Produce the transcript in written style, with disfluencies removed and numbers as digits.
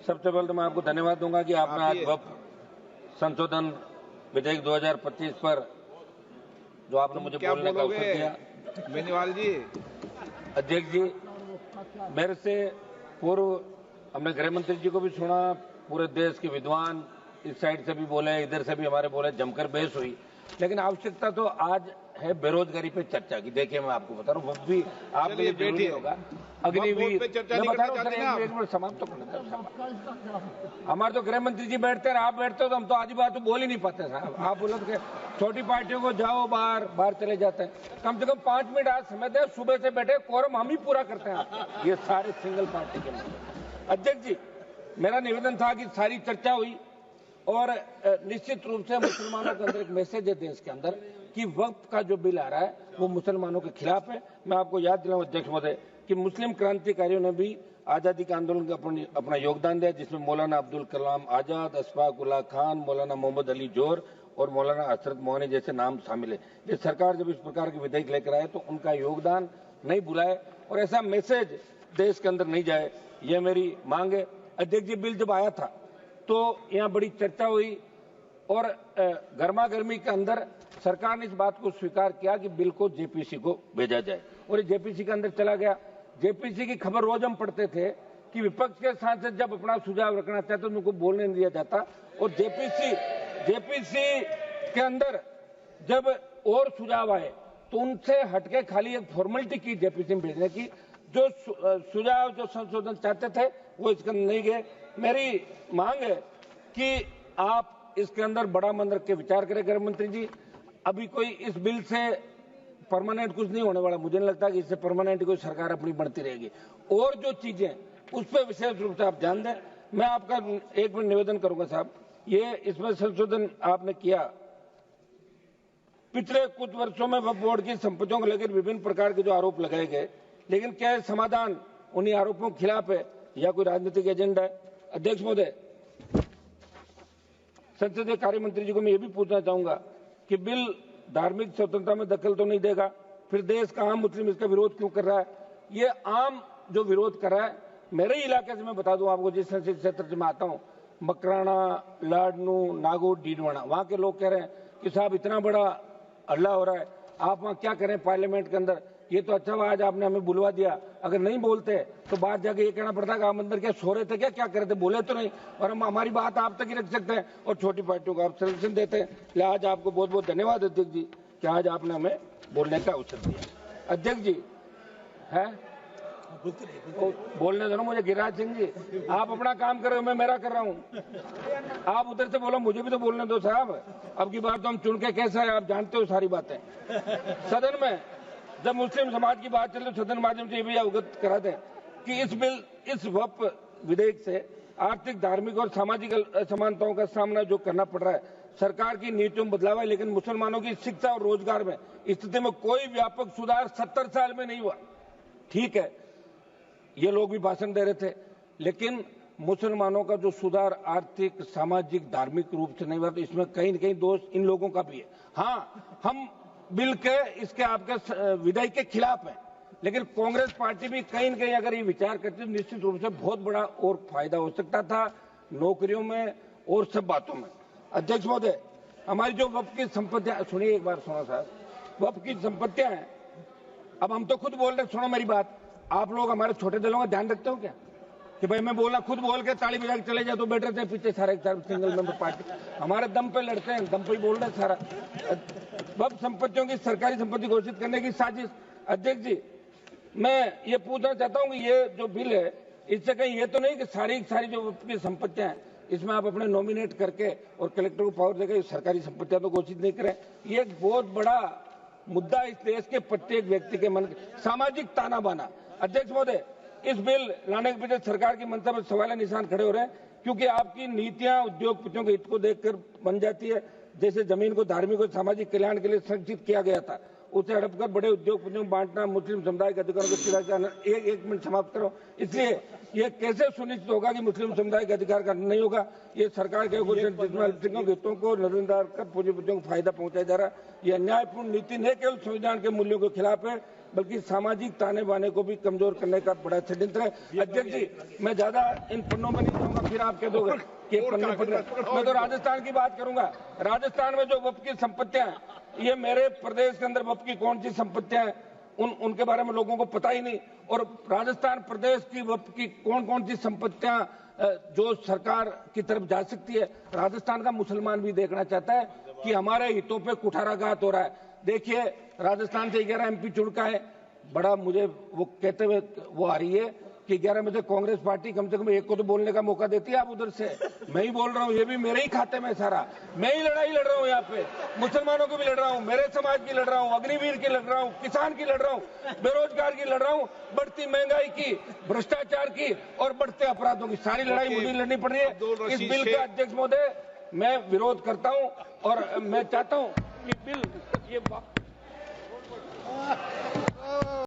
सबसे पहले तो मैं आपको धन्यवाद दूंगा कि आपने आज वक्फ संशोधन विधेयक 2025 पर जो आपने मुझे बोलने का अवसर दिया। बेनीवाल जी, अध्यक्ष जी, मेरे से पूर्व हमने गृह मंत्री जी को भी सुना, पूरे देश के विद्वान इस साइड से भी बोले, इधर से भी हमारे बोले, जमकर बहस हुई। लेकिन आवश्यकता तो आज है बेरोजगारी पे चर्चा की। देखिए मैं आपको बता रहा हूँ, वो भी आपके लिए जरूरी होगा। अग्निवीर मैं बता रहा हूँ, एक मिनट समाप्त तो करना। हमारे तो गृह मंत्री जी बैठते हैं, आप बैठते हो तो हम तो आज बात तो बोल ही नहीं पाते साहब। आप बोलो तो छोटी पार्टियों को जाओ बाहर चले जाते हैं। कम से कम 5 मिनट आज समय दें, सुबह से बैठे, कोरम हम ही पूरा करते हैं। ये सारे सिंगल पार्टी के लोग। अध्यक्ष जी, मेरा निवेदन था कि सारी चर्चा हुई और निश्चित रूप से मुसलमानों के अंदर एक मैसेज है देश के अंदर कि वक्फ का जो बिल आ रहा है वो मुसलमानों के खिलाफ है। मैं आपको याद दिलाऊं अध्यक्ष महोदय कि मुस्लिम क्रांतिकारियों ने भी आजादी के आंदोलन का अपना योगदान दिया, जिसमें मौलाना अब्दुल कलाम आजाद, अशफाक उल्लाह खान, मौलाना मोहम्मद अली जोर और मौलाना हजरत मोहनी जैसे नाम शामिल है। ये सरकार जब इस प्रकार के विधेयक लेकर आए तो उनका योगदान नहीं भुलाए और ऐसा मैसेज देश के अंदर नहीं जाए, ये मेरी मांग है। अध्यक्ष जी, बिल जब आया था तो यहाँ बड़ी चर्चा हुई और गर्मा गर्मी के अंदर सरकार ने इस बात को स्वीकार किया कि बिल को जेपीसी को भेजा जाए और ये जेपीसी के अंदर चला गया। जेपीसी की खबर रोज हम पढ़ते थे कि विपक्ष के सांसद जब अपना सुझाव रखना चाहते तो उनको बोलने नहीं दिया जाता और जेपीसी के अंदर जब और सुझाव आए तो उनसे हटके खाली एक फॉर्मेलिटी की जेपीसी में भेजने की। जो सुझाव जो संशोधन चाहते थे वो इसके अंदर नहीं गए। मेरी मांग है कि आप इसके अंदर बड़ा मन रख के विचार करें गृह मंत्री जी। अभी कोई इस बिल से परमानेंट कुछ नहीं होने वाला, मुझे नहीं लगता कि इससे परमानेंट कोई सरकार अपनी बनती रहेगी। और जो चीजें उस पर विशेष रूप से आप ध्यान दें। मैं आपका एक मिनट निवेदन करूंगा साहब, ये इसमें संशोधन आपने किया, पिछले कुछ वर्षों में वक्फ बोर्ड की संपत्तियों को लेकर विभिन्न प्रकार के जो आरोप लगाए गए, लेकिन क्या समाधान उन्हीं आरोपों के खिलाफ है या कोई राजनीतिक एजेंडा है? अध्यक्ष महोदय, संसदीय कार्य मंत्री जी को मैं ये भी पूछना चाहूंगा कि बिल धार्मिक स्वतंत्रता में दखल तो नहीं देगा, फिर देश का आम मुस्लिम इसका विरोध क्यों कर रहा है? ये आम जो विरोध कर रहा है, मेरे इलाके से मैं बता दूं आपको, जिस संसदीय क्षेत्र से मैं आता हूं, मकराना, लाडनू, नागौर, डीडवाना, वहां के लोग कह रहे हैं कि साहब इतना बड़ा हल्ला हो रहा है, आप वहां क्या करें पार्लियामेंट के अंदर? ये तो अच्छा हुआ आज आपने हमें बुलवा दिया, अगर नहीं बोलते तो बाहर जाके ये कहना पड़ता कि आप अंदर क्या सो रहे थे, क्या क्या कर रहे थे, बोले तो नहीं। और हम हमारी बात आप तक ही रख सकते हैं और छोटी पार्टियों को आप संरक्षण देते हैं। आज आपको बहुत बहुत धन्यवाद अध्यक्ष जी कि आज आपने हमें बोलने का अवसर दिया। अध्यक्ष जी है बोलने दो ना मुझे। गिरिराज सिंह जी, आप अपना काम कर रहे हो, मैं मेरा कर रहा हूँ। आप उधर से बोलो, मुझे भी तो बोलने दो साहब। अब की बात तो हम चुन के कैसा है, आप जानते हो सारी बातें। सदन में जब मुस्लिम समाज की बात चल रही, सदन माध्यम से ये भी अवगत करा दें कि इस वक्फ विधेयक से आर्थिक, धार्मिक और सामाजिक असमानताओं का सामना जो करना पड़ रहा है, सरकार की नीतियों में बदलाव है, लेकिन मुसलमानों की शिक्षा और रोजगार में स्थिति में कोई व्यापक सुधार 70 साल में नहीं हुआ। ठीक है, ये लोग भी भाषण दे रहे थे, लेकिन मुसलमानों का जो सुधार आर्थिक, सामाजिक, धार्मिक रूप से नहीं हुआ, तो इसमें कहीं न कहीं दोष इन लोगों का भी है। हाँ, हम बिल के इसके आपके विधेयक के खिलाफ है, लेकिन कांग्रेस पार्टी भी कहीं न कहीं अगर ये विचार करती तो निश्चित रूप से बहुत बड़ा और फायदा हो सकता था नौकरियों में और सब बातों में। अध्यक्ष महोदय, हमारी जो वक्फ की संपत्तियां, सुनिए एक बार, सुनो साहब, वक्फ की संपत्तियां हैं। अब हम तो खुद बोल रहे, सुनो मेरी बात, आप लोग हमारे छोटे दलों का ध्यान रखते हो क्या कि भाई मैं बोला, खुद बोल के ताली बजा के चले जाए तो बैठे थे पीछे सारे सिंगल मेंबर पार्टी, हमारे दम पे लड़ते हैं, दम पे ही बोल रहे सारा। वक्फ संपत्तियों की सरकारी संपत्ति घोषित करने की साजिश। अध्यक्ष जी, मैं ये पूछना चाहता हूं कि ये जो बिल है, इससे कहीं ये तो नहीं कि सारी जो वक्फ की संपत्तियां हैं इसमें आप अपने नॉमिनेट करके और कलेक्टर को पावर देकर सरकारी संपत्तियां तो घोषित नहीं करें? ये एक बहुत बड़ा मुद्दा इस देश के प्रत्येक व्यक्ति के मन, सामाजिक ताना बाना। अध्यक्ष महोदय, इस बिल लाने के पीछे सरकार की मंशा पर सवाल निशान खड़े हो रहे हैं, क्योंकि आपकी नीतियां उद्योगपतियों के हित को देखकर बन जाती है। जैसे जमीन को धार्मिक और सामाजिक कल्याण के लिए संरक्षित किया गया था, उसे हड़प कर बड़े उद्योगपतियों को बांटना, मुस्लिम समुदाय के अधिकारों को चिरा करना। एक मिनट समाप्त करो। इसलिए ये कैसे सुनिश्चित होगा कि मुस्लिम समुदाय के अधिकार का नहीं होगा? ये सरकार के जिसमें हितों को नजरअंदाज कर पूंजीपतियों को फायदा पहुंचाया जा रहा है। ये अन्यायपूर्ण नीति न केवल संविधान के मूल्यों के खिलाफ है, बल्कि सामाजिक ताने बाने को भी कमजोर करने का बड़ा षड्यंत्र है। अध्यक्ष जी, मैं ज्यादा इन पन्नों में नहीं जाऊंगा, फिर आप कह दोगे कि पन्ने पन्ने। मैं तो राजस्थान की बात करूंगा। राजस्थान में जो वक्फ की संपत्तियां, ये मेरे प्रदेश के अंदर वक्फ की कौन सी संपत्तियां हैं उनके बारे में लोगों को पता ही नहीं। और राजस्थान प्रदेश की वक्फ की कौन सी संपत्तियां जो सरकार की तरफ जा सकती है, राजस्थान का मुसलमान भी देखना चाहता है कि हमारे हितों पे कुठाराघात हो रहा है। देखिए, राजस्थान से 11 MP चुन का है। बड़ा मुझे वो कहते हुए वो आ रही है कि 11 में से कांग्रेस पार्टी कम से कम एक को तो बोलने का मौका देती है। आप उधर से, मैं ही बोल रहा हूँ, ये भी मेरे ही खाते में सारा। मैं ही लड़ाई लड़ रहा हूँ यहाँ पे, मुसलमानों की भी लड़ रहा हूँ, मेरे समाज की लड़ रहा हूँ, अग्निवीर की लड़ रहा हूँ, किसान की लड़ रहा हूँ, बेरोजगार की लड़ रहा हूँ, बढ़ती महंगाई की, भ्रष्टाचार की और बढ़ते अपराधों की सारी लड़ाई मुझे लड़नी पड़ रही है। इस बिल का अध्यक्ष महोदय मैं विरोध करता हूँ और मैं चाहता हूँ कि बिल ये